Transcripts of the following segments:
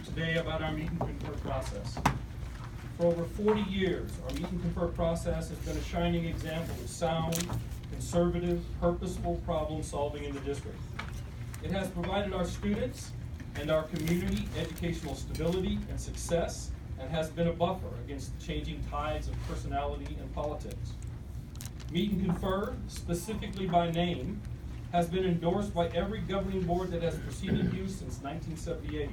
today about our Meet and Confer process. For over 40 years, our Meet and Confer process has been a shining example of sound, conservative, purposeful problem solving in the district. It has provided our students and our community educational stability and success, and has been a buffer against the changing tides of personality and politics. Meet and Confer, specifically by name, has been endorsed by every governing board that has preceded you since 1978.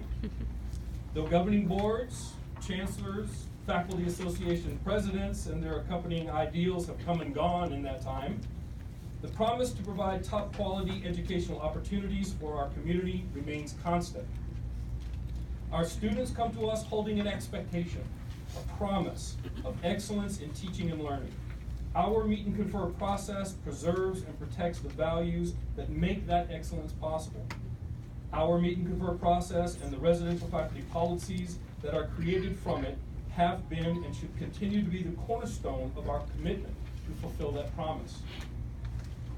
Though governing boards, chancellors, faculty association presidents, and their accompanying ideals have come and gone in that time, the promise to provide top quality educational opportunities for our community remains constant. Our students come to us holding an expectation, a promise of excellence in teaching and learning. Our Meet and Confer process preserves and protects the values that make that excellence possible. Our Meet and Confer process and the residential faculty policies that are created from it have been and should continue to be the cornerstone of our commitment to fulfill that promise.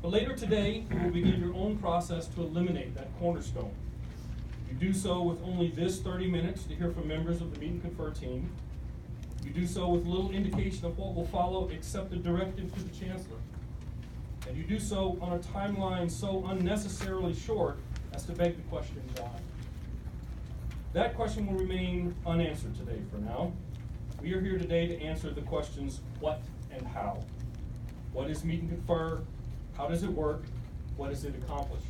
But later today, you will begin your own process to eliminate that cornerstone. You do so with only this 30 minutes to hear from members of the Meet and Confer team. You do so with little indication of what will follow except a directive to the chancellor. And you do so on a timeline so unnecessarily short as to beg the question, why? That question will remain unanswered today for now. We are here today to answer the questions what and how. What is Meet and Confer? How does it work? What does it accomplish?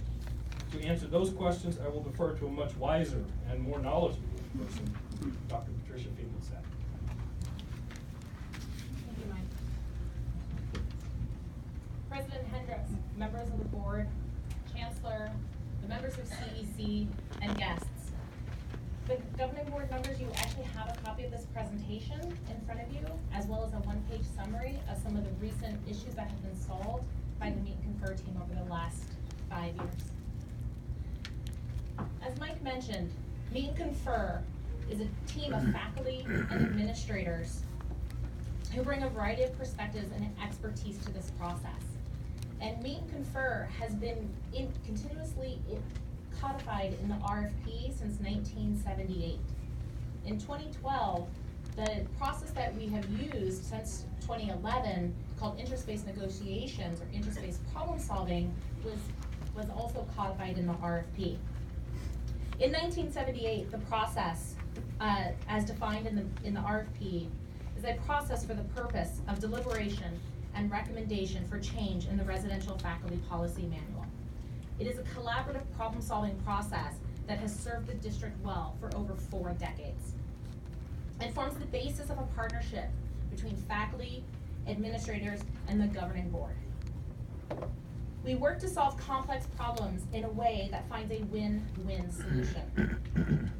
To answer those questions, I will defer to a much wiser and more knowledgeable person, Dr. Patricia Finkelsack. Thank you, Mike. President Hendricks, members of the board, Chancellor, the members of CEC, and guests. The governing board members, you actually have a copy of this presentation in front of you, as well as a one-page summary of some of the recent issues that have been solved by the Meet and Confer team over the last 5 years. As Mike mentioned, Meet and Confer is a team of faculty and administrators who bring a variety of perspectives and expertise to this process. And Meet and Confer has been continuously codified in the RFP since 1978. In 2012, the process that we have used since 2011, called interest-based negotiations or interest-based problem solving, was also codified in the RFP. In 1978, the process, as defined in the RFP, is a process for the purpose of deliberation and recommendation for change in the residential faculty policy manual. It is a collaborative problem-solving process that has served the district well for over 4 decades. It forms the basis of a partnership between faculty, administrators, and the governing board. We work to solve complex problems in a way that finds a win-win solution.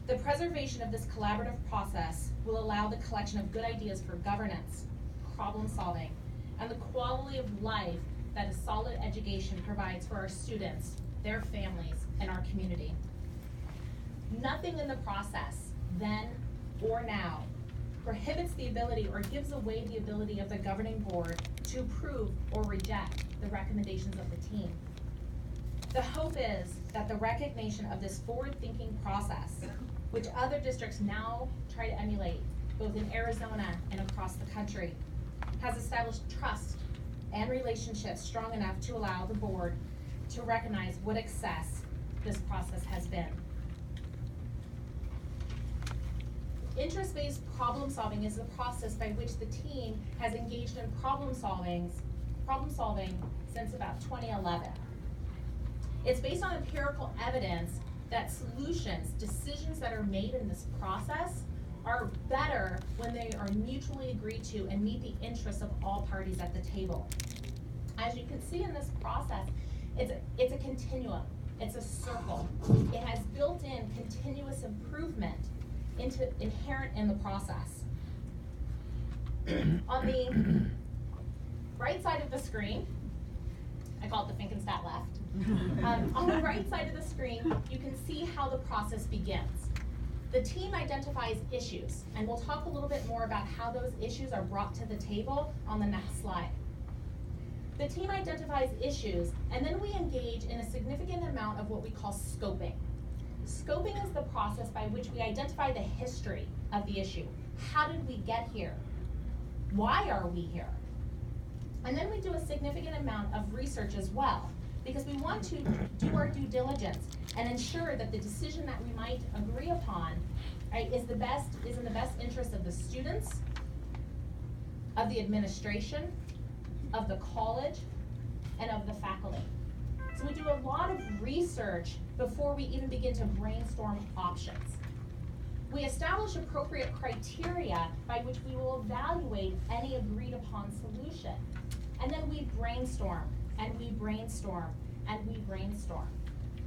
The preservation of this collaborative process will allow the collection of good ideas for governance, problem solving, and the quality of life that a solid education provides for our students, their families, and our community. Nothing in the process, then or now, prohibits the ability or gives away the ability of the governing board to approve or reject the recommendations of the team. The hope is that the recognition of this forward-thinking process, which other districts now try to emulate, both in Arizona and across the country, has established trust and relationships strong enough to allow the board to recognize what success this process has been. Interest-based problem solving is the process by which the team has engaged in problem solving since about 2011. It's based on empirical evidence that decisions that are made in this process are better when they are mutually agreed to and meet the interests of all parties at the table. As you can see in this process, it's a continuum, it's a circle. It has built-in continuous improvement inherent in the process. On the right side of the screen, I call it the Finkenstat left. On the right side of the screen, you can see how the process begins. The team identifies issues, and we'll talk a little bit more about how those issues are brought to the table on the next slide. The team identifies issues, and then we engage in a significant amount of what we call scoping. Scoping is the process by which we identify the history of the issue. How did we get here? Why are we here? And then we do a significant amount of research as well, because we want to do our due diligence and ensure that the decision that we might agree upon, right, is in the best interest of the students, of the administration, of the college, and of the faculty. So we do a lot of research before we even begin to brainstorm options. We establish appropriate criteria by which we will evaluate any agreed upon solution. And then we brainstorm, and we brainstorm, and we brainstorm.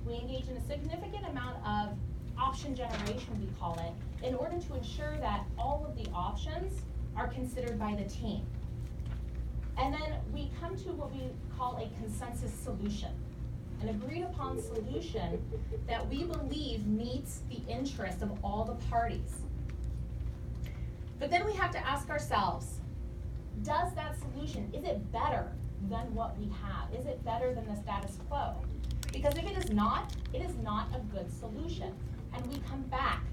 We engage in a significant amount of option generation, we call it, in order to ensure that all of the options are considered by the team. And then we come to what we call a consensus solution, an agreed upon solution that we believe meets the interest of all the parties. But then we have to ask ourselves, does that solution, is it better than what we have? Is it better than the status quo? Because if it is not a good solution. And we come back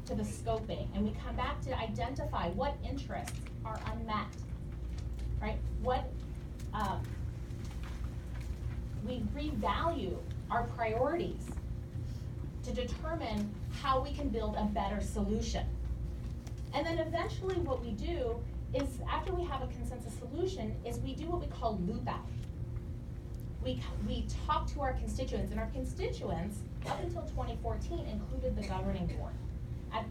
to the scoping, and we come back to identify what interests are unmet, right? We revalue our priorities to determine how we can build a better solution. And then eventually what we do is, after we have a consensus solution, is we do what we call loop out. We talk to our constituents, and our constituents, up until 2014, included the governing board.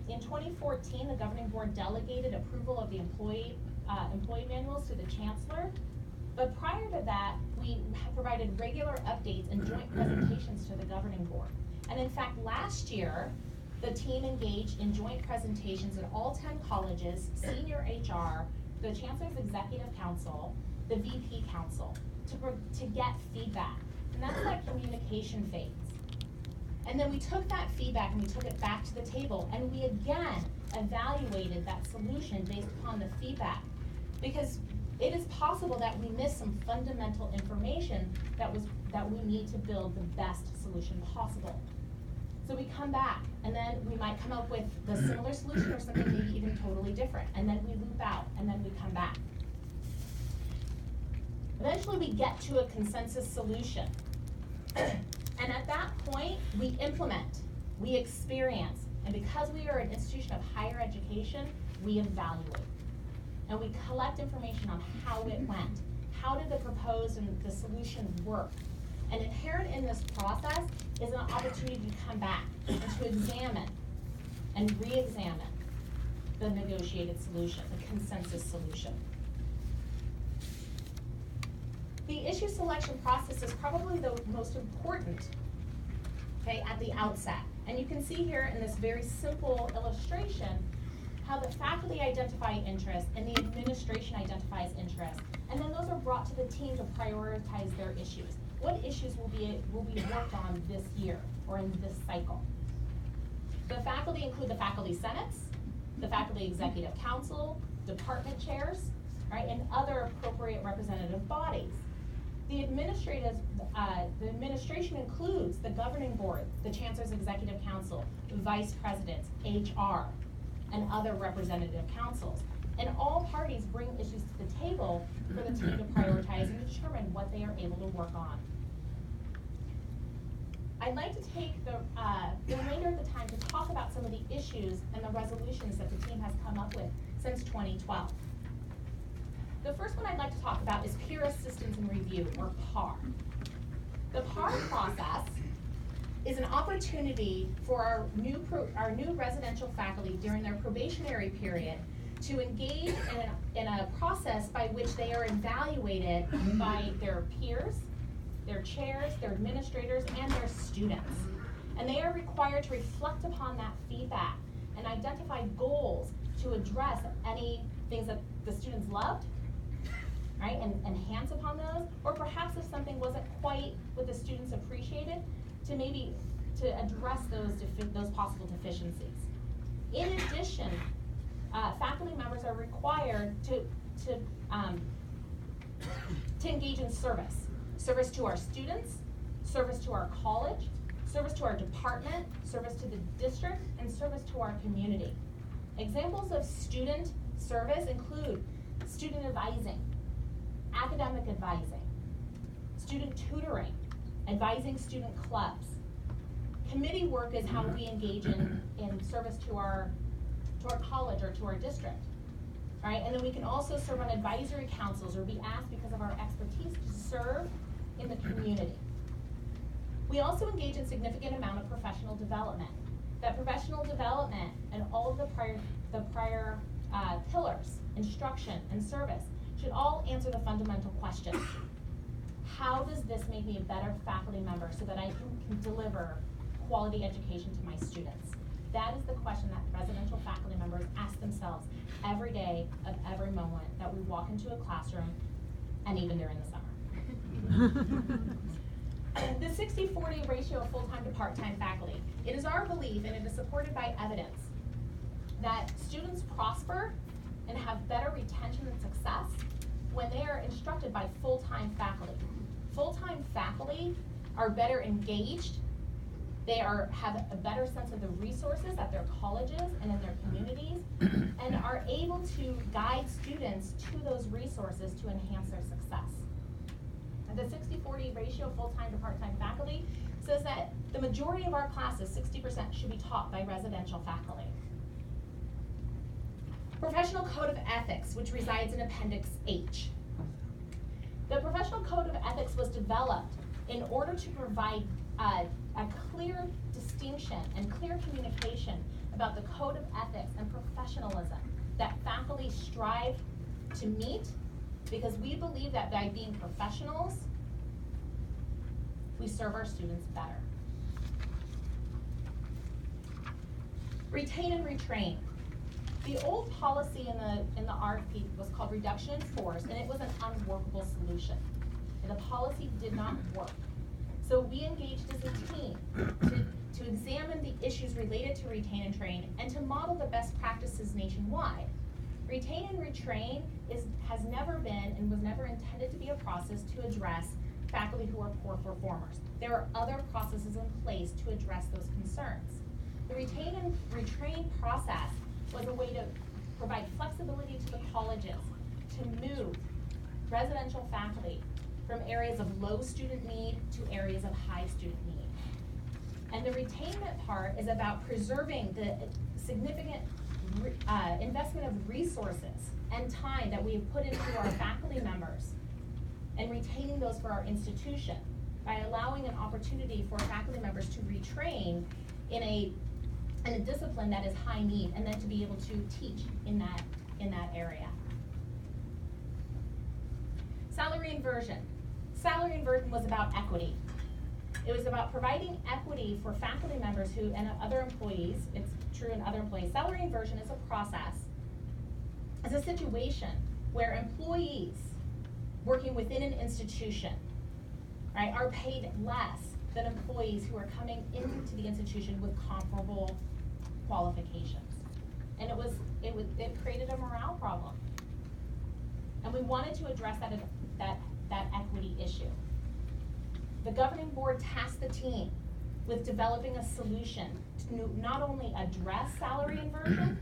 In 2014, the governing board delegated approval of the employee manuals to the chancellor. But prior to that, we have provided regular updates and joint presentations to the governing board. And in fact, last year, the team engaged in joint presentations at all 10 colleges, senior HR, the Chancellor's Executive Council, the VP Council, to get feedback. And that's that communication phase. And then we took that feedback and we took it back to the table, and we again evaluated that solution based upon the feedback. Because it is possible that we missed some fundamental information that we need to build the best solution possible. So we come back, and then we might come up with the similar solution or something maybe even totally different. And then we loop out, and then we come back. Eventually we get to a consensus solution. And at that point, we implement, we experience, and because we are an institution of higher education, we evaluate. And we collect information on how it went. How did the proposed and the solution work? And inherent in this process is an opportunity to come back and to examine and re-examine the negotiated solution, the consensus solution. The issue selection process is probably the most important, okay, at the outset. And you can see here in this very simple illustration how the faculty identify interest and the administration identifies interest. And then those are brought to the team to prioritize their issues. What issues will be worked on this year or in this cycle? The faculty include the faculty senates, the faculty executive council, department chairs, right, and other appropriate representative bodies. The administration includes the governing board, the chancellor's executive council, vice presidents, HR, and other representative councils. And all parties bring issues to the table for the team to prioritize and determine what they are able to work on. I'd like to take the remainder of the time to talk about some of the issues and the resolutions that the team has come up with since 2012. The first one I'd like to talk about is peer assistance and review, or PAR. The PAR process is an opportunity for our new residential faculty during their probationary period to engage in a process by which they are evaluated by their peers, their chairs, their administrators, and their students. And they are required to reflect upon that feedback and identify goals to address any things that the students loved, right, and enhance upon those, or perhaps if something wasn't quite what the students appreciated, to address those possible deficiencies. In addition, faculty members are required to engage in service to our students, service to our college, service to our department, service to the district, and service to our community. Examples of student service include student advising, academic advising, student tutoring, advising student clubs. Committee work is how we engage in service to our college or to our district. All right, and then we can also serve on advisory councils or be asked because of our expertise to serve in the community. We also engage in significant amount of professional development. That professional development and all of the prior pillars, instruction and service, should all answer the fundamental question: how does this make me a better faculty member so that I can deliver quality education to my students? That is the question that residential faculty members ask themselves every day of every moment that we walk into a classroom, and even during the summer. The 60-40 ratio of full-time to part-time faculty. It is our belief, and it is supported by evidence, that students prosper and have better retention and success when they are instructed by full-time faculty. Full-time faculty are better engaged. They have a better sense of the resources at their colleges and in their communities, and are able to guide students to those resources to enhance their success. And the 60-40 ratio of full-time to part-time faculty says that the majority of our classes, 60%, should be taught by residential faculty. Professional Code of Ethics, which resides in Appendix H. The Professional Code of Ethics was developed in order to provide a clear distinction and clear communication about the code of ethics and professionalism that faculty strive to meet, because we believe that by being professionals, we serve our students better. Retain and retrain. The old policy in the RFP was called reduction in force, and it was an unworkable solution. And the policy did not work. So we engaged as a team to examine the issues related to retain and train and to model the best practices nationwide. Retain and retrain has never been and was never intended to be a process to address faculty who are poor performers. There are other processes in place to address those concerns. The retain and retrain process was a way to provide flexibility to the colleges to move residential faculty from areas of low student need to areas of high student need. And the retainment part is about preserving the significant investment of resources and time that we have put into our faculty members and retaining those for our institution by allowing an opportunity for faculty members to retrain in a discipline that is high need, and then to be able to teach in that area. Salary inversion. Salary inversion was about equity. It was about providing equity for faculty members and other employees. It's true in other employees. Salary inversion is a process, is a situation where employees working within an institution, right, are paid less than employees who are coming into the institution with comparable qualifications. And it created a morale problem. And we wanted to address that equity issue. The governing board tasked the team with developing a solution to not only address salary inversion,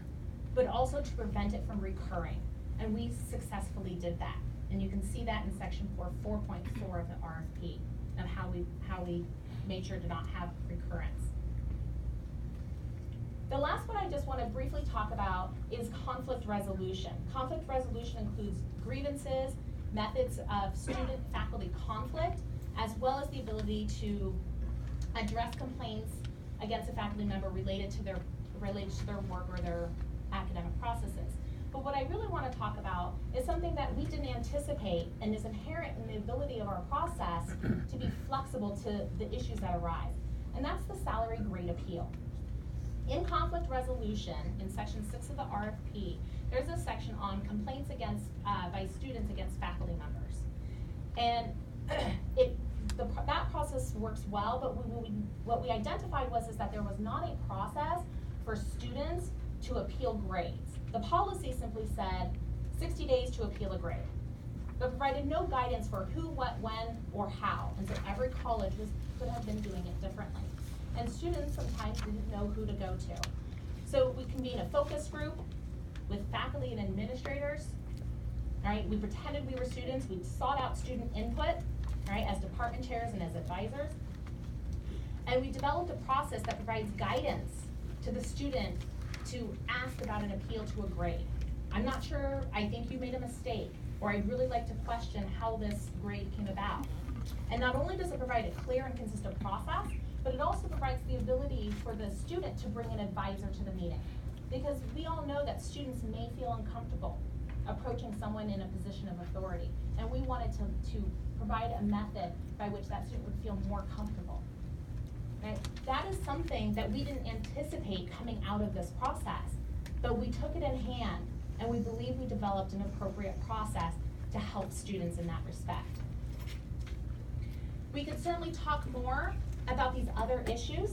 but also to prevent it from recurring. And we successfully did that. And you can see that in section 4.4 of the RFP, of how we made sure to not have recurrence. The last one I just want to briefly talk about is conflict resolution. Conflict resolution includes grievances, methods of student-faculty conflict, as well as the ability to address complaints against a faculty member related to their work or their academic processes. But what I really want to talk about is something that we didn't anticipate and is inherent in the ability of our process to be flexible to the issues that arise. And that's the salary grade appeal. In conflict resolution, in section 6 of the RFP, there's a section on complaints against by students against faculty members. And that process works well, but what we identified was that there was not a process for students to appeal grades. The policy simply said 60 days to appeal a grade, but provided no guidance for who, what, when, or how. And so every college could have been doing it differently. and students sometimes didn't know who to go to. So we convened a focus group with faculty and administrators. All right, we pretended we were students, we sought out student input, all right, as department chairs and as advisors. And we developed a process that provides guidance to the student to ask about an appeal to a grade. I'm not sure, I think you made a mistake, or I'd really like to question how this grade came about. And not only does it provide a clear and consistent process, but it also provides the ability for the student to bring an advisor to the meeting. Because we all know that students may feel uncomfortable approaching someone in a position of authority. And we wanted to provide a method by which that student would feel more comfortable. Right? That is something that we didn't anticipate coming out of this process, but we took it in hand and we believe we developed an appropriate process to help students in that respect. We could certainly talk more about these other issues,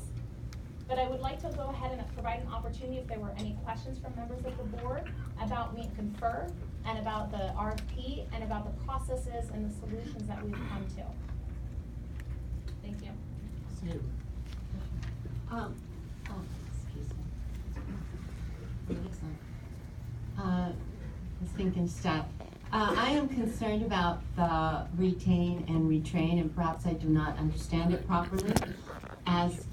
but I would like to go ahead and provide an opportunity if there were any questions from members of the board about Meet and Confer and about the RFP and about the processes and the solutions that we've come to. Thank you. Excuse me. Was thinking stuff. I am concerned about the retain and retrain, and perhaps I do not understand it properly. As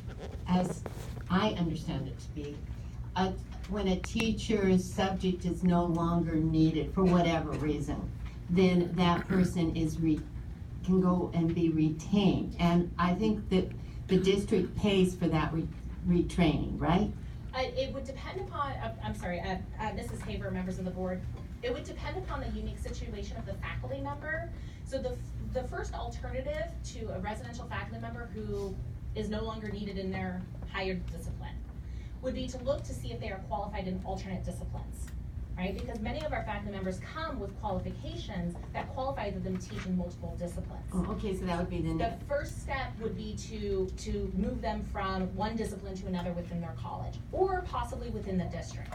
I understand it to be, when a teacher's subject is no longer needed for whatever reason, then that person can go and be retained. And I think that the district pays for that retraining, right? It would depend upon, Mrs. Haver, members of the board, it would depend upon the unique situation of the faculty member. So the first alternative to a residential faculty member who is no longer needed in their higher discipline would be to look to see if they are qualified in alternate disciplines, right? Because many of our faculty members come with qualifications that qualify them to teach in multiple disciplines. Oh, okay, so that would be The first step would be to move them from one discipline to another within their college, or possibly within the district.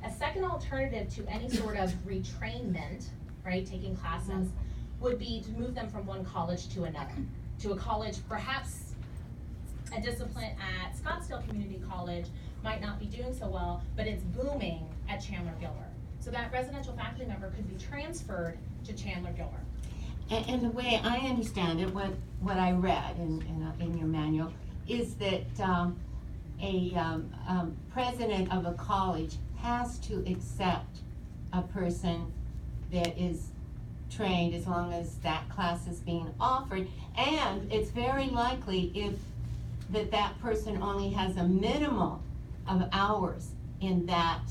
A second alternative to any sort of retrainment, right, taking classes, would be to move them from one college to another. To a college, perhaps a discipline at Scottsdale Community College might not be doing so well, but it's booming at Chandler-Gilmer. So that residential faculty member could be transferred to Chandler-Gilmer. And the way I understand it, what I read in your manual, is that a president of a college has to accept a person that is trained as long as that class is being offered. And it's very likely if that person only has a minimum of hours in that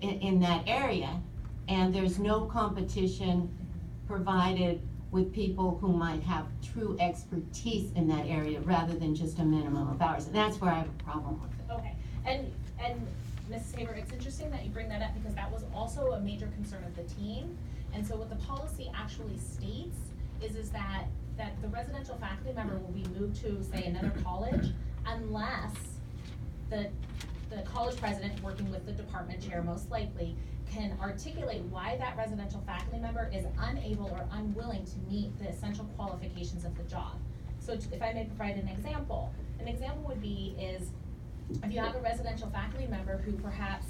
area, and there's no competition provided with people who might have true expertise in that area rather than just a minimum of hours. And that's where I have a problem with it. Okay, and Mrs. Haber, it's interesting that you bring that up because that was also a major concern of the team. And so what the policy actually states is that the residential faculty member will be moved to, say, another college unless the college president, working with the department chair most likely, can articulate why that residential faculty member is unable or unwilling to meet the essential qualifications of the job. So if I may provide an example would be is if you have a residential faculty member who perhaps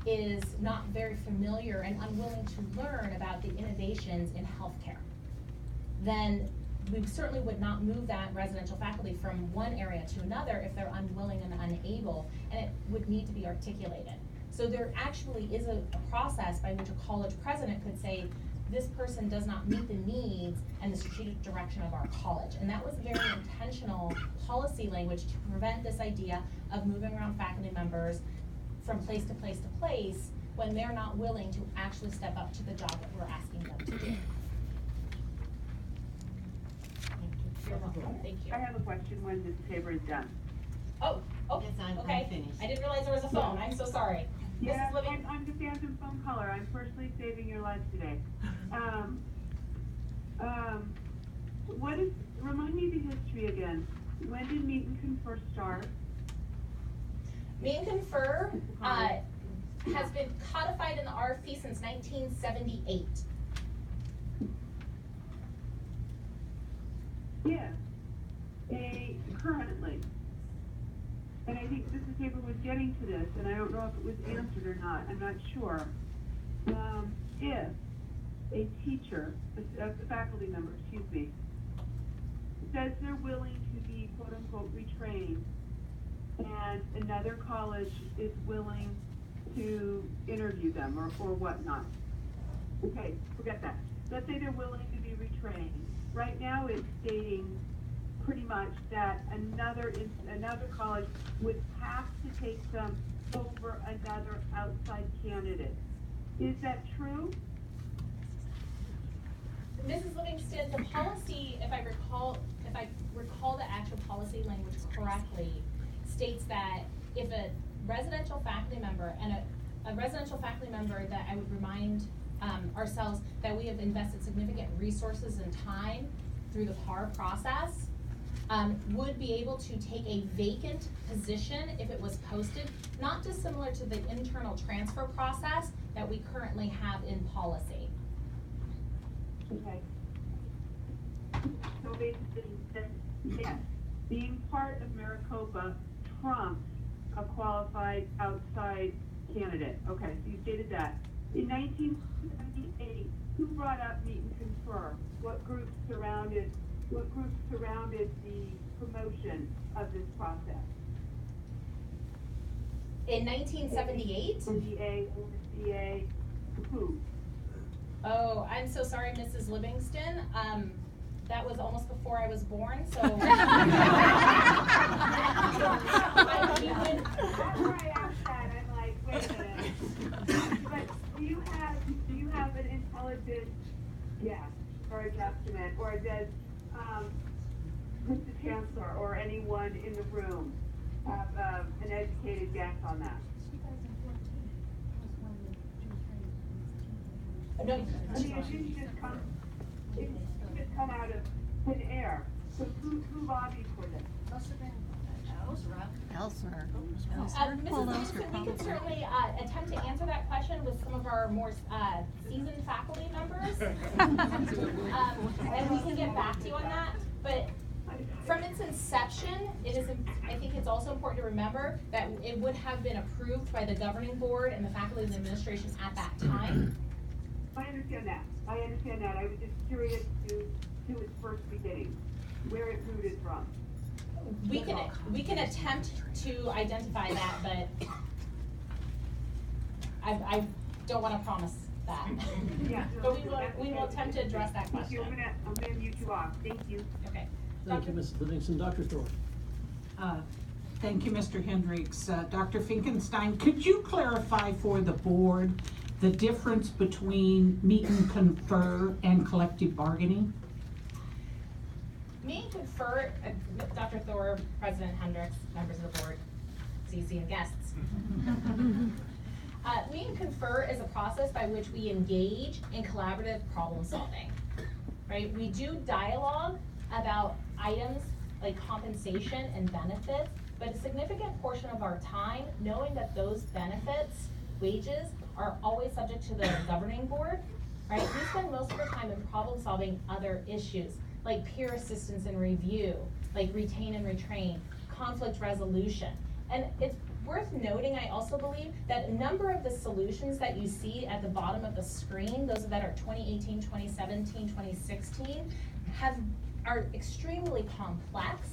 is not very familiar and unwilling to learn about the innovations in healthcare, then we certainly would not move that residential faculty from one area to another if they're unwilling and unable, and it would need to be articulated. So there actually is a process by which a college president could say, this person does not meet the needs and the strategic direction of our college. And that was very intentional policy language to prevent this idea of moving around faculty members from place to place to place when they're not willing to actually step up to the job that we're asking them to do. You're welcome. Thank you. I have a question when this paper is done. Oh, Yes, I'm okay. finished. I didn't realize there was a phone. I'm so sorry. Yeah, Mrs. Living. I'm just answering phone caller. I'm personally saving your life today. Remind me the history again. When did Meet and Confer start? Meet and Confer has been codified in the RFP since 1978. Yeah. A current paper was getting to this, and I don't know if it was answered or not, I'm not sure. If a teacher, a faculty member, excuse me, says they're willing to be quote-unquote retrained, and another college is willing to interview them or whatnot. Okay, forget that. Let's say they're willing to be retrained. Right now it's stating pretty much that another college would have to take them over another outside candidate. Is that true? Mrs. Livingston, the policy, if I recall the actual policy language correctly, states that if a residential faculty member, and a residential faculty member that I would remind ourselves that we have invested significant resources and time through the PAR process, would be able to take a vacant position if it was posted, not dissimilar to the internal transfer process that we currently have in policy. Okay. So basically, yes, being part of Maricopa trumps a qualified outside candidate. Okay, so you stated that. In 1978, who brought up Meet and Confer? What groups surrounded the promotion of this process? In 1978? NDA, OCA, who? Oh, I'm so sorry, Mrs. Livingston. That was almost before I was born, so. That's why I asked that. I'm like, wait a minute. But do you have an intelligent guess or a guesstimate, or does Mr. Chancellor or anyone in the room have an educated guess on that? No, I mean, it didn't just come out of thin air. So who lobbied for this? Elsner. Mrs. Livingston, we can certainly attempt to answer that question with some of our more seasoned faculty members. And we can get back to you on that. But from its inception, I think it's also important to remember that it would have been approved by the governing board and the faculty and the administration at that time. I understand that. I was just curious to its first beginning, where it rooted from. We can attempt to identify that, but I don't want to promise that. Yeah. But we will attempt to address that question. I'm gonna mute you off. Thank you. Okay. Thank you, Mrs. Livingston. Dr. Thorpe. Thank you, Mr. Hendricks. Dr. Finkenstein, could you clarify for the board the difference between Meet and Confer and collective bargaining? Meet and Confer, Dr. Thor, President Hendricks, members of the board, CC and guests. Meet and Confer is a process by which we engage in collaborative problem solving, right? We do dialogue about items like compensation and benefits, but a significant portion of our time, knowing that those benefits, wages, are always subject to the governing board, right? We spend most of the time in problem solving other issues, like peer assistance and review, like retain and retrain, conflict resolution. And it's worth noting, I also believe, that a number of the solutions that you see at the bottom of the screen, those that are 2018, 2017, 2016, are extremely complex.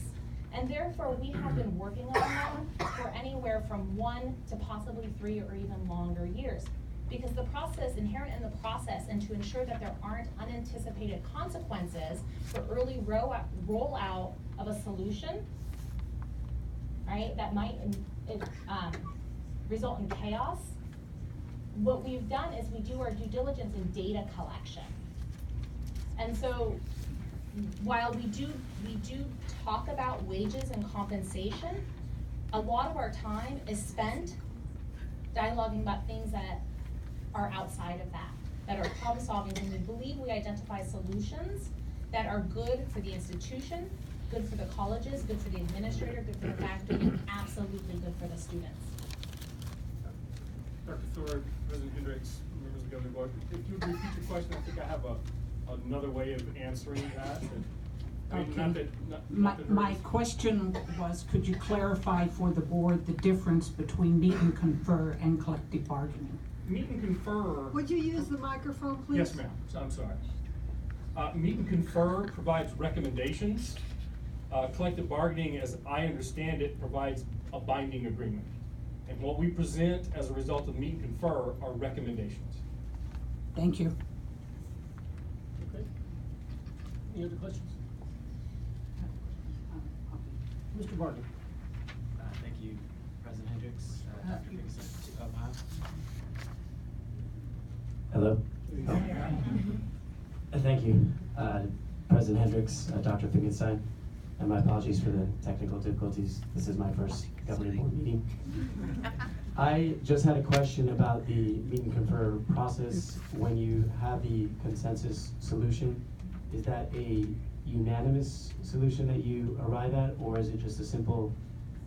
And therefore, we have been working on them for anywhere from 1 to possibly 3 or even longer years. Because the process, inherent in the process, and to ensure that there aren't unanticipated consequences for early rollout of a solution, right, that might result in chaos, what we've done is we do our due diligence in data collection. And so, while we do talk about wages and compensation, a lot of our time is spent dialoguing about things that are outside of that are problem solving, and we believe we identify solutions that are good for the institution, good for the colleges, good for the administrator, good for the faculty, and absolutely good for the students. Dr. Thor, President Hendricks, members of the governing board, if you would repeat your question, I think I have another way of answering that. I mean, Okay. not that My question was, could you clarify for the board the difference between meet and confer and collective bargaining? Meet and confer. Would you use the microphone, please? Yes, ma'am, I'm sorry. Meet and confer provides recommendations. Collective bargaining, as I understand it, provides a binding agreement. And what we present as a result of meet and confer are recommendations. Thank you. Okay. Any other questions? Mr. Barton? Thank you, President Hendricks, Dr. Dixon. Hello. Thank you, President Hendricks, Dr. Finkenstein, and my apologies for the technical difficulties. This is my first governing board meeting. I just had a question about the meet and confer process. When you have the consensus solution, is that a unanimous solution that you arrive at, or is it just a simple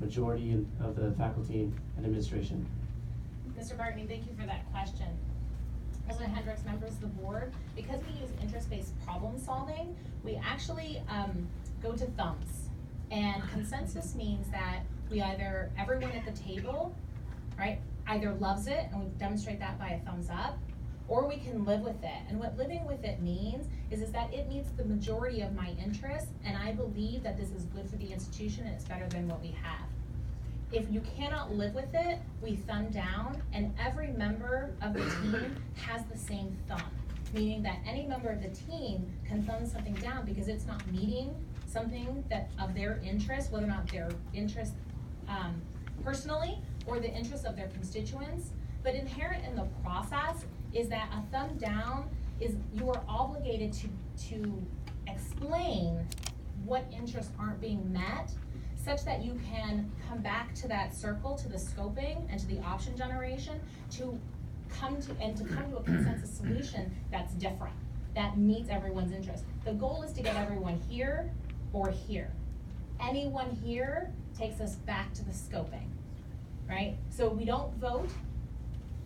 majority of the faculty and administration? Mr. Bartney, thank you for that question. President Hendricks, members of the board, because we use interest-based problem solving, we actually go to thumbs. And consensus means that we either, everyone at the table, right, either loves it, and we demonstrate that by a thumbs up, or we can live with it. And what living with it means is that it meets the majority of my interests, and I believe that this is good for the institution and it's better than what we have. If you cannot live with it, we thumb down, and every member of the team has the same thumb, meaning that any member of the team can thumb something down because it's not meeting something that of their interest, whether or not their interest personally or the interests of their constituents. But inherent in the process is that a thumb down is you are obligated to explain what interests aren't being met, such that you can come back to that circle, to the scoping and to the option generation to come to a consensus solution that's different, that meets everyone's interest. The goal is to get everyone here or here. Anyone here takes us back to the scoping, right? So we don't vote,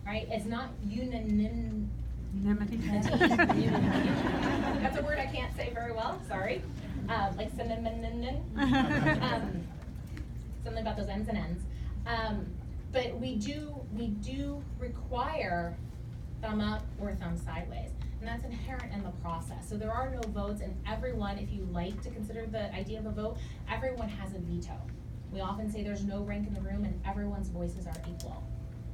right? It's not unanimity. That's a word I can't say very well, sorry. Like cinnamon, something about those N's and N's. But we do require thumb up or thumb sideways, and that's inherent in the process. So there are no votes, and everyone, if you like to consider the idea of a vote, everyone has a veto. We often say there's no rank in the room, and everyone's voices are equal,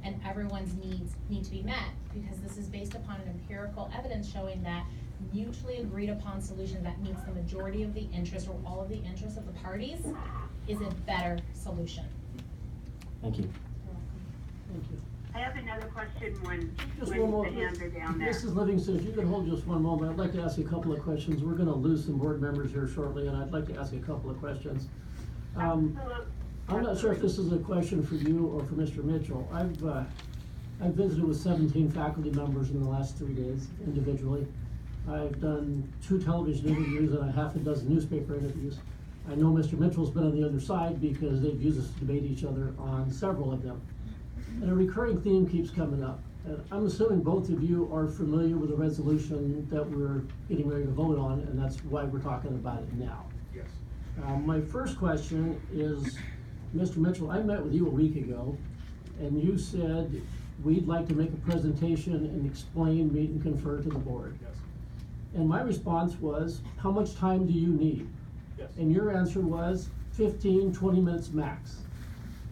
and everyone's needs need to be met, because this is based upon an empirical evidence showing that mutually agreed upon solution that meets the majority of the interest or all of the interests of the parties is a better solution. Thank you. Thank you. I have another question when Just one more. the hands are down there. Mrs. Livingston, if you could hold just one moment, I'd like to ask you a couple of questions. We're gonna lose some board members here shortly, and I'd like to ask you a couple of questions. I'm not sure if this is a question for you or for Mr. Mitchell. I've visited with 17 faculty members in the last 3 days individually. I've done 2 television interviews and a half a dozen newspaper interviews. I know Mr. Mitchell's been on the other side because they've used us to debate each other on several of them. And a recurring theme keeps coming up. And I'm assuming both of you are familiar with the resolution that we're getting ready to vote on, and that's why we're talking about it now. Yes. My first question is, Mr. Mitchell, I met with you a week ago, and you said we'd like to make a presentation and explain, meet and confer to the board. Yes. And my response was, how much time do you need? Yes. And your answer was 15, 20 minutes max.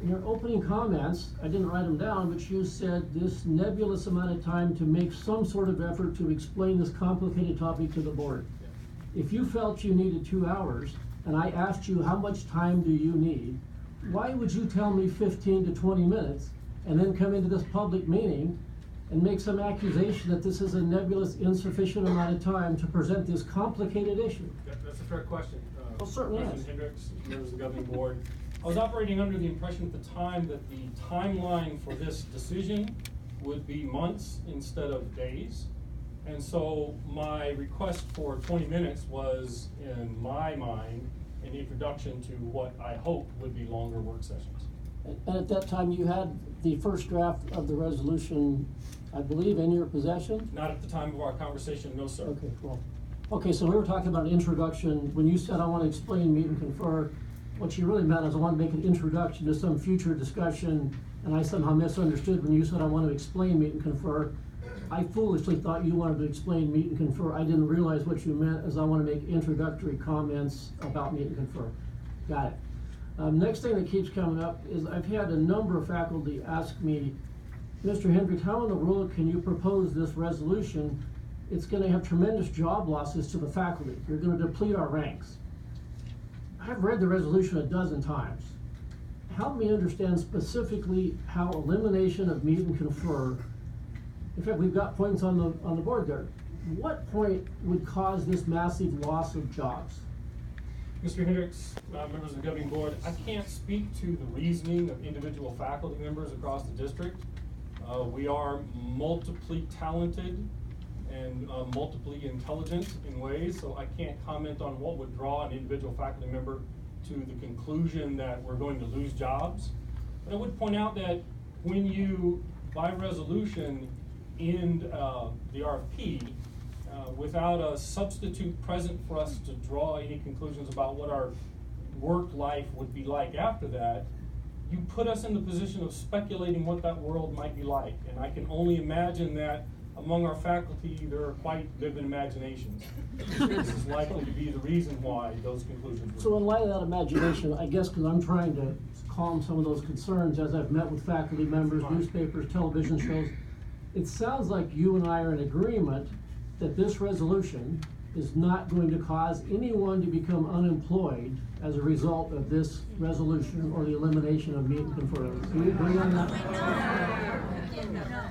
In your opening comments, I didn't write them down, but you said this nebulous amount of time to make some sort of effort to explain this complicated topic to the board. Yes. If you felt you needed 2 hours, and I asked you how much time do you need, why would you tell me 15 to 20 minutes and then come into this public meeting and make some accusation that this is a nebulous, insufficient amount of time to present this complicated issue? That's a fair question. Well, certainly is. President Hendricks, members of the governing board. I was operating under the impression at the time that the timeline for this decision would be months instead of days. And so my request for 20 minutes was, in my mind, an introduction to what I hoped would be longer work sessions. And at that time, you had the first draft of the resolution, I believe, in your possession? Not at the time of our conversation, no, sir. Okay, well, Okay, so we were talking about introduction. When you said I want to explain meet and confer, what you really meant is I want to make an introduction to some future discussion, and I somehow misunderstood when you said I want to explain meet and confer. I foolishly thought you wanted to explain meet and confer. I didn't realize what you meant as I want to make introductory comments about meet and confer. Got it. Next thing that keeps coming up is I've had a number of faculty ask me, Mr. Hendricks, how in the world can you propose this resolution? It's gonna have tremendous job losses to the faculty. You're gonna deplete our ranks. I've read the resolution a dozen times. Help me understand specifically how elimination of meet and confer, in fact, we've got points on the board there. What point would cause this massive loss of jobs? Mr. Hendricks, members of the governing board, I can't speak to the reasoning of individual faculty members across the district. We are multiply talented and multiply intelligent in ways, so I can't comment on what would draw an individual faculty member to the conclusion that we're going to lose jobs. But I would point out that when you, by resolution, end the RFP, without a substitute present for us to draw any conclusions about what our work life would be like after that, you put us in the position of speculating what that world might be like. And I can only imagine that among our faculty, there are quite vivid imaginations. This is likely to be the reason why those conclusions were. So in light of that imagination, I guess because I'm trying to calm some of those concerns as I've met with faculty members, newspapers, television shows, it sounds like you and I are in agreement that this resolution is not going to cause anyone to become unemployed as a result of this resolution or the elimination of meet and confer. Do you agree on that?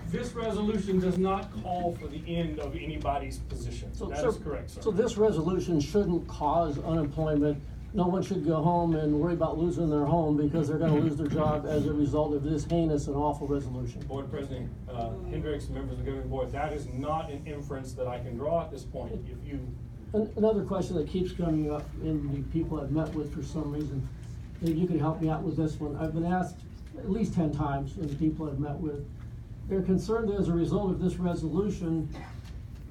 This resolution does not call for the end of anybody's position. That is correct, sir. So this resolution shouldn't cause unemployment. No one should go home and worry about losing their home because they're gonna lose their job as a result of this heinous and awful resolution. Board President Hendricks, members of the governing board, that is not an inference that I can draw at this point. If you Another question that keeps coming up in the people I've met with for some reason, maybe you can help me out with this one. I've been asked at least 10 times in the people I've met with, they're concerned that as a result of this resolution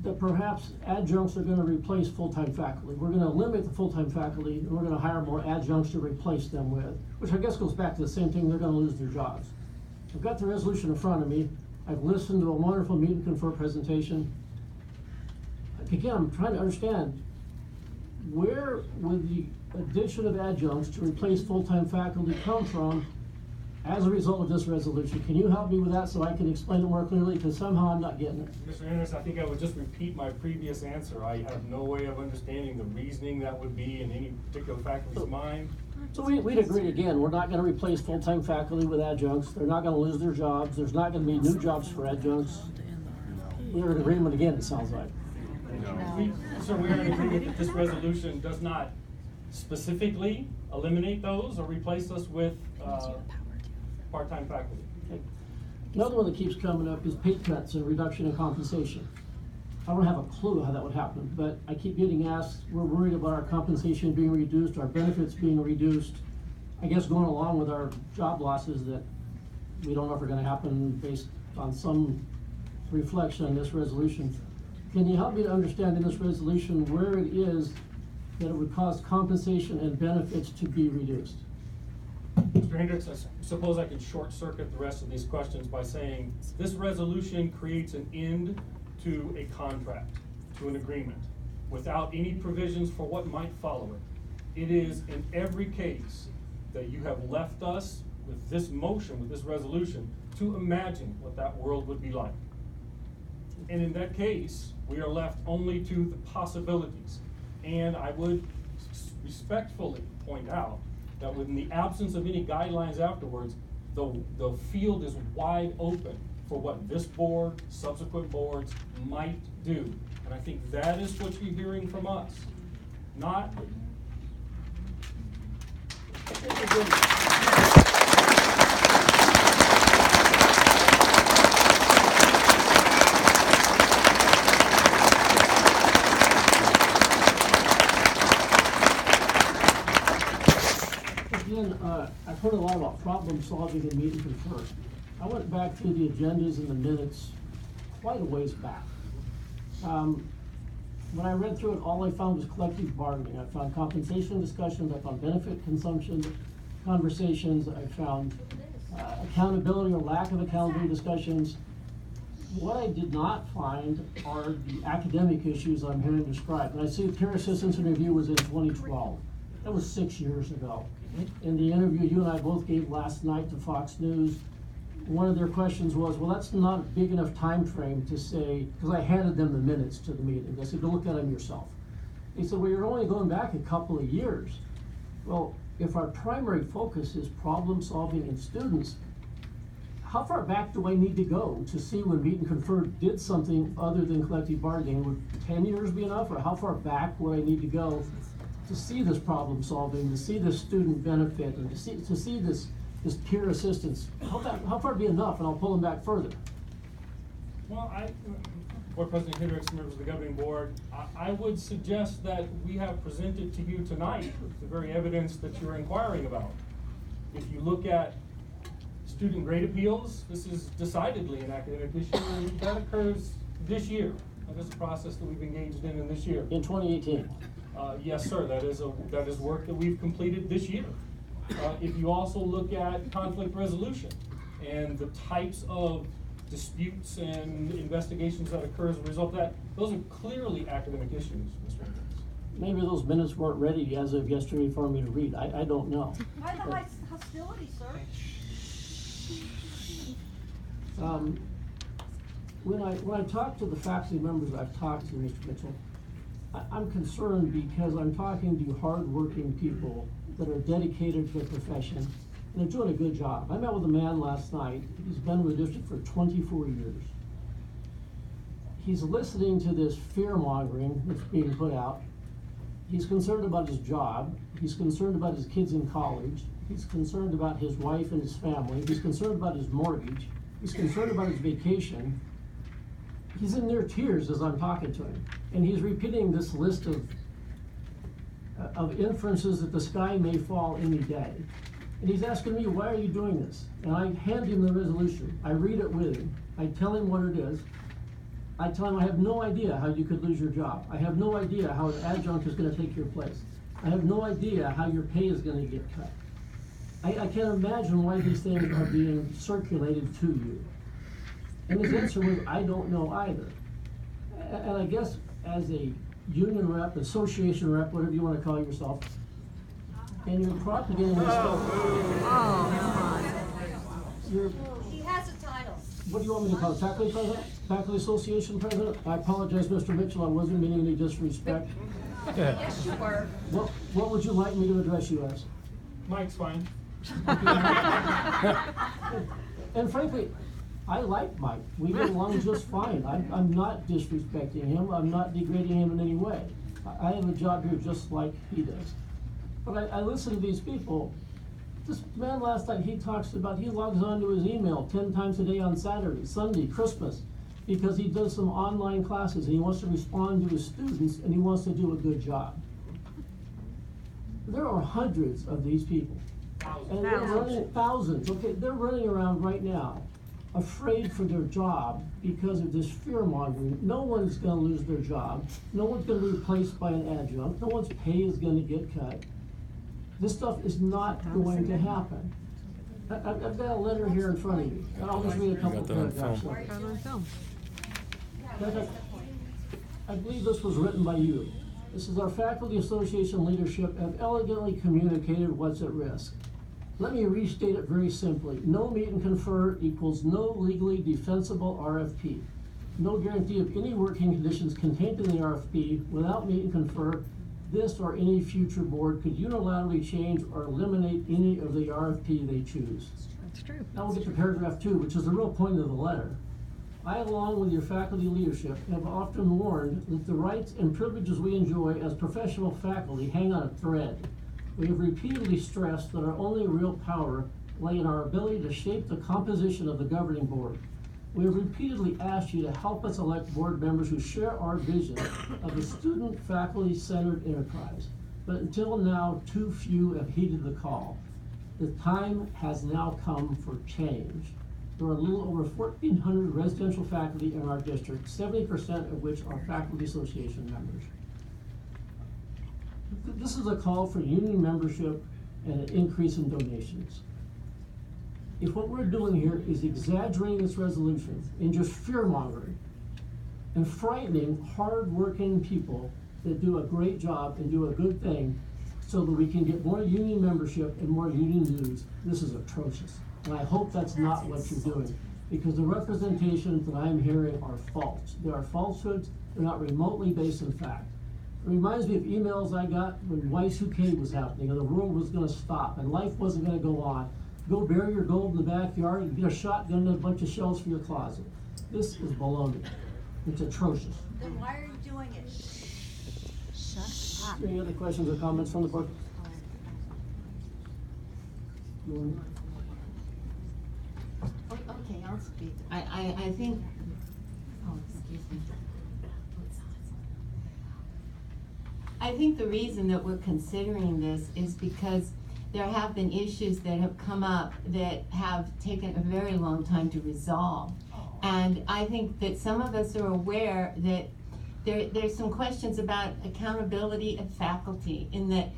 that perhaps adjuncts are gonna replace full-time faculty. We're gonna eliminate the full-time faculty and we're gonna hire more adjuncts to replace them with, which I guess goes back to the same thing, they're gonna lose their jobs. I've got the resolution in front of me. I've listened to a wonderful meet and confer presentation. Again, I'm trying to understand, where would the addition of adjuncts to replace full-time faculty come from as a result of this resolution? Can you help me with that so I can explain it more clearly, because somehow I'm not getting it? Mr. Hendricks, I think I would just repeat my previous answer. I have no way of understanding the reasoning that would be in any particular faculty's mind. So we'd agree again, we're not gonna replace full-time faculty with adjuncts, they're not gonna lose their jobs, there's not gonna be new jobs for adjuncts. We're in agreement again, it sounds like. So we are in agreement that this resolution does not specifically eliminate those or replace us with part-time faculty. Okay. Another one that keeps coming up is pay cuts and reduction in compensation. I don't have a clue how that would happen, but I keep getting asked, we're worried about our compensation being reduced, our benefits being reduced. I guess going along with our job losses that we don't know if are gonna happen based on some reflection on this resolution. Can you help me to understand in this resolution where it is that it would cause compensation and benefits to be reduced? Mr. Hendricks, I suppose I could short circuit the rest of these questions by saying this resolution creates an end to a contract, to an agreement, without any provisions for what might follow it. It is in every case that you have left us with this motion, with this resolution, to imagine what that world would be like. And in that case, we are left only to the possibilities. And I would respectfully point out that within the absence of any guidelines afterwards, the field is wide open for what this board, subsequent boards might do. And I think that is what you're hearing from us. Not. I've heard a lot about problem solving and meet and confer. I went back through the agendas and the minutes quite a ways back. When I read through it, all I found was collective bargaining. I found compensation discussions, I found benefit consumption conversations, I found accountability or lack of accountability discussions. What I did not find are the academic issues I'm hearing described. And I see the peer assistance interview was in 2012. That was 6 years ago. In the interview you and I both gave last night to Fox News, one of their questions was, well, that's not a big enough time frame to say, because I handed them the minutes to the meeting. I said, go look at them yourself. He said, well, you're only going back a couple of years. Well, if our primary focus is problem solving in students, how far back do I need to go to see when Meet and Confer did something other than collective bargaining? Would 10 years be enough, or how far back would I need to go to see this problem solving, to see this student benefit, and to see this peer assistance? How far would be enough, and I'll pull them back further. Well, Board President Hendricks, members of the governing board, I would suggest that we have presented to you tonight the very evidence that you're inquiring about. If you look at student grade appeals, this is decidedly an academic issue, and that occurs this year. That is a process that we've engaged in this year. In 2018. Yes, sir, that is work that we've completed this year. If you also look at conflict resolution and the types of disputes and investigations that occur as a result of that, those are clearly academic issues, Mr. Hendricks. Maybe those minutes weren't ready as of yesterday for me to read. I don't know. Why the hostility, sir? When I talk to the faculty members I've talked to, Mr. Mitchell, I'm concerned because I'm talking to hard-working people that are dedicated to their profession, and they're doing a good job. I met with a man last night. He's been with the district for 24 years. He's listening to this fear-mongering that's being put out. He's concerned about his job. He's concerned about his kids in college. He's concerned about his wife and his family. He's concerned about his mortgage. He's concerned about his vacation. He's in near tears as I'm talking to him. And he's repeating this list of inferences that the sky may fall any day. And he's asking me, why are you doing this? And I hand him the resolution. I read it with him. I tell him what it is. I tell him I have no idea how you could lose your job. I have no idea how an adjunct is going to take your place. I have no idea how your pay is going to get cut. I can't imagine why these things are being circulated to you. And his answer was, I don't know either. And I guess as a union rep, association rep, whatever you want to call yourself, and you're propagating this stuff. He has a title. What do you want me to call it? Faculty president? Faculty association president? I apologize, Mr. Mitchell, I wasn't meaning any disrespect. Yes, you were. What would you like me to address you as? Mike's fine. And frankly, I like Mike. We get along just fine. I'm not disrespecting him. I'm not degrading him in any way. I have a job here just like he does. But I listen to these people. This man last night, he talks about, he logs onto his email 10 times a day on Saturday, Sunday, Christmas, because he does some online classes and he wants to respond to his students and he wants to do a good job. There are hundreds of these people. And they're running thousands, okay, they're running around right now, afraid for their job because of this fear-mongering. No one's gonna lose their job. No one's gonna be replaced by an adjunct. No one's pay is gonna get cut. This stuff is not going to happen. I've got a letter here in front of you, and I'll just read a couple of paragraphs. I believe this was written by you. This is our faculty association leadership have elegantly communicated what's at risk. Let me restate it very simply. No meet and confer equals no legally defensible RFP. No guarantee of any working conditions contained in the RFP. Without meet and confer, this or any future board could unilaterally change or eliminate any of the RFP they choose. That's true. Now we'll get to paragraph 2, which is the real point of the letter. I, along with your faculty leadership, have often warned that the rights and privileges we enjoy as professional faculty hang on a thread. We have repeatedly stressed that our only real power lay in our ability to shape the composition of the governing board. We have repeatedly asked you to help us elect board members who share our vision of a student-faculty-centered enterprise. But until now, too few have heeded the call. The time has now come for change. There are a little over 1,400 residential faculty in our district, 70% of which are faculty association members. This is a call for union membership and an increase in donations. If what we're doing here is exaggerating this resolution and just fear-mongering and frightening hard-working people that do a great job and do a good thing so that we can get more union membership and more union dues, this is atrocious. And I hope that's not what you're doing, because the representations that I'm hearing are false. They are falsehoods, they're not remotely based in fact. It reminds me of emails I got when Y2K was happening and the world was gonna stop and life wasn't gonna go on. Go bury your gold in the backyard and get a shotgun and a bunch of shells for your closet. This is baloney. It's atrocious. Then why are you doing it? Shut up. Any other questions or comments from the board? Okay, I'll speak. I think, oh, excuse me. I think the reason that we're considering this is because there have been issues that have come up that have taken a very long time to resolve. And I think that some of us are aware that there's some questions about accountability of faculty, in that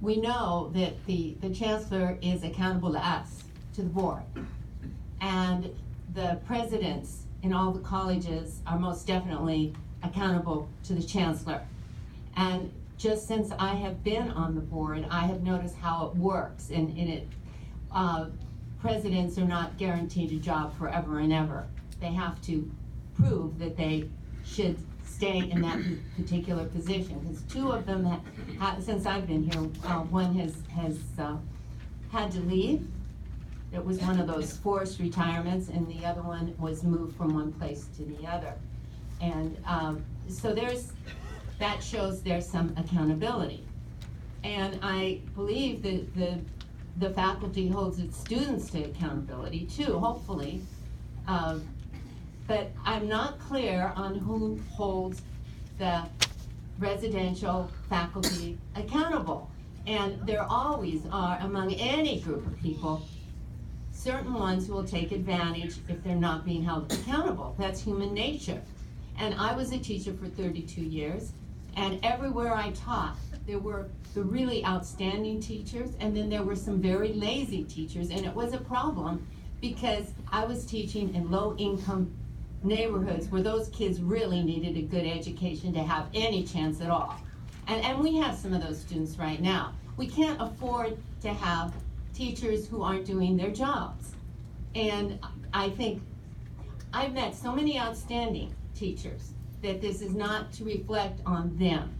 we know that the chancellor is accountable to us, to the board. And the presidents in all the colleges are most definitely accountable to the chancellor. And just since I have been on the board, I have noticed how it works, and presidents are not guaranteed a job forever and ever. They have to prove that they should stay in that particular position, because two of them, since I've been here, one has had to leave. It was one of those forced retirements, and the other one was moved from one place to the other. And so that shows there's some accountability. And I believe that the faculty holds its students to accountability too, hopefully. But I'm not clear on who holds the residential faculty accountable. And there always are, among any group of people, certain ones who will take advantage if they're not being held accountable. That's human nature. And I was a teacher for 32 years, and everywhere I taught, there were the really outstanding teachers, and then there were some very lazy teachers, and it was a problem because I was teaching in low-income neighborhoods where those kids really needed a good education to have any chance at all. And we have some of those students right now. We can't afford to have teachers who aren't doing their jobs. And I think I've met so many outstanding teachers that this is not to reflect on them.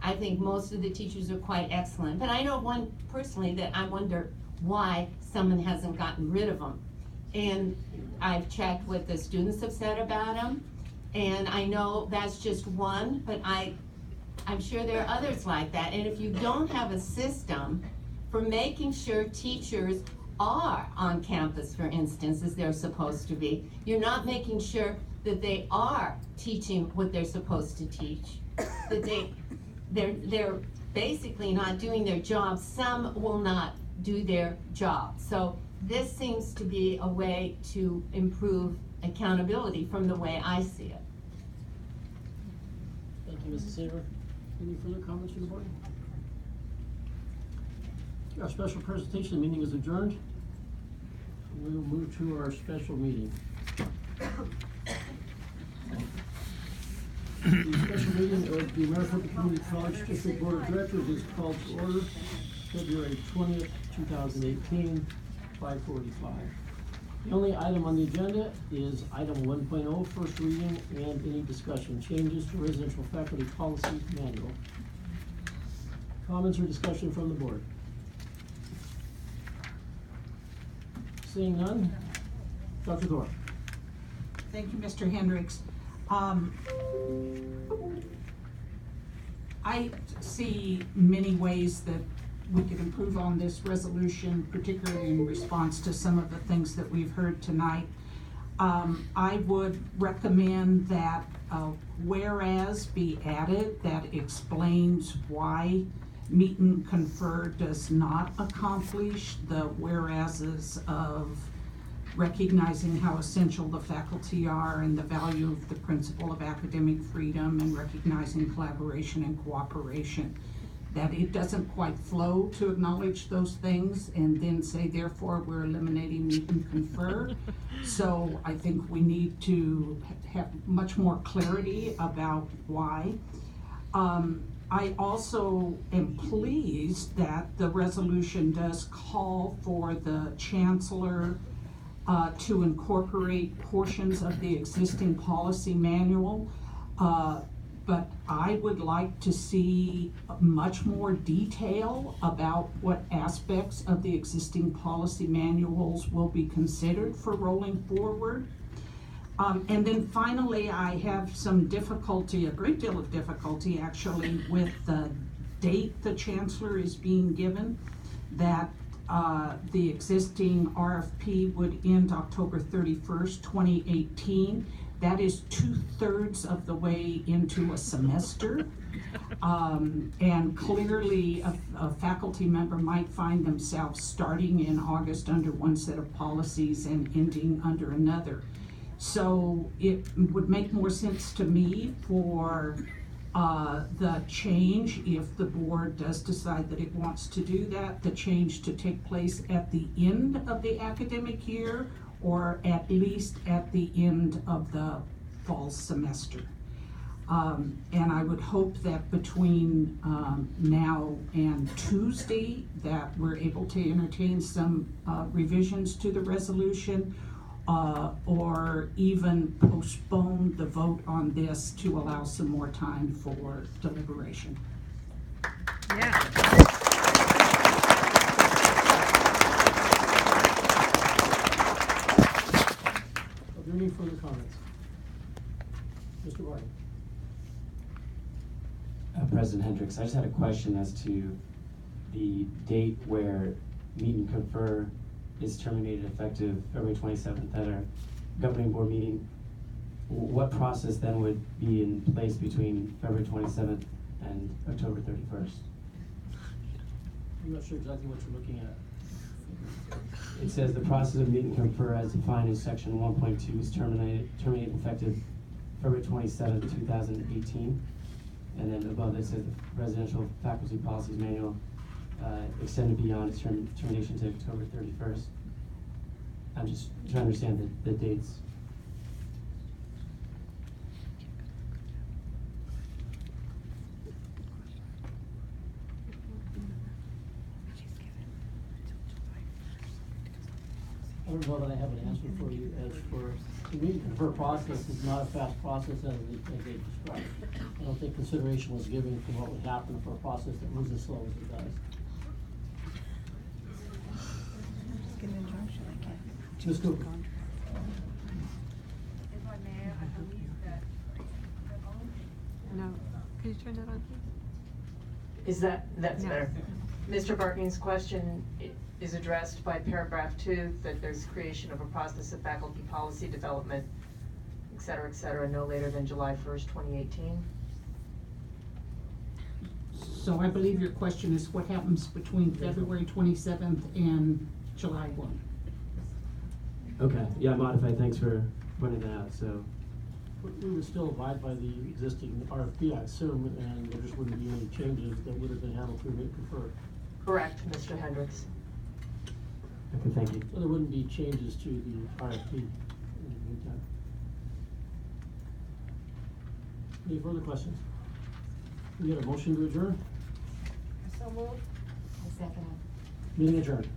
I think most of the teachers are quite excellent, but I know one personally that I wonder why someone hasn't gotten rid of them. And I've checked what the students have said about him, and I know that's just one, but I'm sure there are others like that. And if you don't have a system for making sure teachers are on campus, for instance, as they're supposed to be, you're not making sure that they are teaching what they're supposed to teach, that they're basically not doing their job. Some will not do their job. So this seems to be a way to improve accountability from the way I see it. Thank you, Mrs. Saber. Any further comments from the board? Our special presentation meeting is adjourned. We will move to our special meeting. The special meeting of the Maricopa Community College District Board of Directors is called to order February 20th, 2018, 5:45. The only item on the agenda is item 1.0, first reading and any discussion, changes to residential faculty policy manual. Comments or discussion from the board? Seeing none, Dr. Thor. Thank you, Mr. Hendricks. I see many ways that we could improve on this resolution, particularly in response to some of the things that we've heard tonight. I would recommend that whereas be added that explains why Meet and Confer does not accomplish the whereases of recognizing how essential the faculty are and the value of the principle of academic freedom and recognizing collaboration and cooperation. That it doesn't quite flow to acknowledge those things and then say, therefore, we're eliminating meet and confer. So I think we need to have much more clarity about why. I also am pleased that the resolution does call for the chancellor to incorporate portions of the existing policy manual. But I would like to see much more detail about what aspects of the existing policy manuals will be considered for rolling forward. And then finally, I have some difficulty, a great deal of difficulty actually, with the date the chancellor is being given, that the existing RFP would end October 31st, 2018. That is 2/3 of the way into a semester. And clearly a faculty member might find themselves starting in August under one set of policies and ending under another. So it would make more sense to me for the change, if the board does decide that it wants to do that, the change to take place at the end of the academic year, or at least at the end of the fall semester. And I would hope that between now and Tuesday that we're able to entertain some revisions to the resolution, or even postpone the vote on this to allow some more time for deliberation. Are there any further comments? Mr. Barton? President Hendricks, I just had a question as to the date where Meet and Confer is terminated effective February 27th at our governing board meeting. What process then would be in place between February 27th and October 31st? I'm not sure exactly what you're looking at. It says the process of Meet and Confer as defined in section 1.2 is terminated effective February 27th, 2018. And then above it says the Residential Faculty Policies Manual extended beyond its termination to October 31st. I'm just trying to understand the dates. I don't know that I have an answer for you. As for the Meet and Confer process is not a fast process as they described. I don't think consideration was given for what would happen for a process that moves as slow as it does. Get an injunction, I can't. Ms. Cooper? If I may, I believe that. No, can you turn that on, please? Is that's No. better. Mr. Barton's question is addressed by paragraph 2, that there's creation of a process of faculty policy development, et cetera, no later than July 1st, 2018. So I believe your question is what happens between February 27th and July 1. Okay, yeah, modified, thanks for pointing that out, so. We would still abide by the existing RFP, I assume, and there just wouldn't be any changes that would have been handled through Meet and Confer. Correct, Mr. Hendricks. Okay, thank you. So there wouldn't be changes to the RFP in the meantime. Any further questions? We get a motion to adjourn? So moved. I second it. Meeting adjourned.